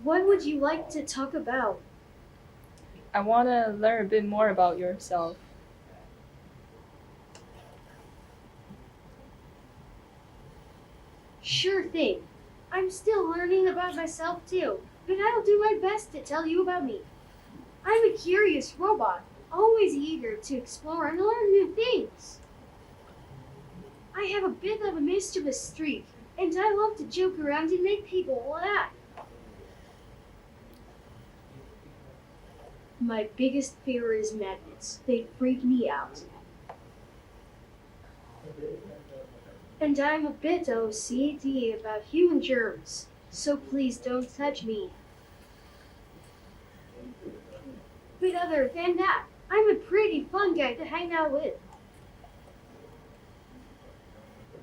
What would you like to talk about? I want to learn a bit more about yourself. Sure thing. I'm still learning about myself too, but I'll do my best to tell you about me. I'm a curious robot, always eager to explore and learn new things. I have a bit of a mischievous streak, and I love to joke around and make people laugh. My biggest fear is magnets. They freak me out. And I'm a bit OCD about human germs, so please don't touch me. But other than that, I'm a pretty fun guy to hang out with.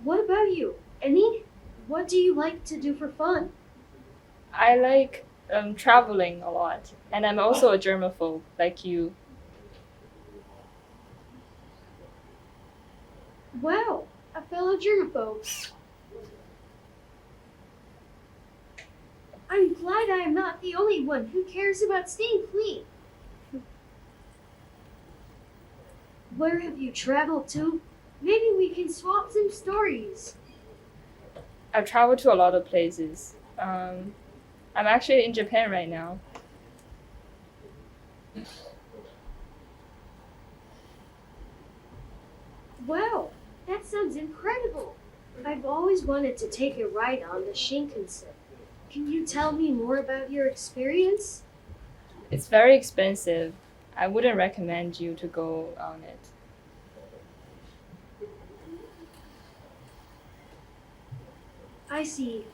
What about you? Any? What do you like to do for fun? I like traveling a lot, and I'm also a germaphobe like you. Wow, a fellow germaphobe. I'm glad I'm not the only one who cares about staying clean. Where have you traveled to? Maybe we can swap some stories. I've traveled to a lot of places. I'm actually in Japan right now. Wow, that sounds incredible. I've always wanted to take a ride on the Shinkansen. Can you tell me more about your experience? It's very expensive. I wouldn't recommend you to go on it. I see.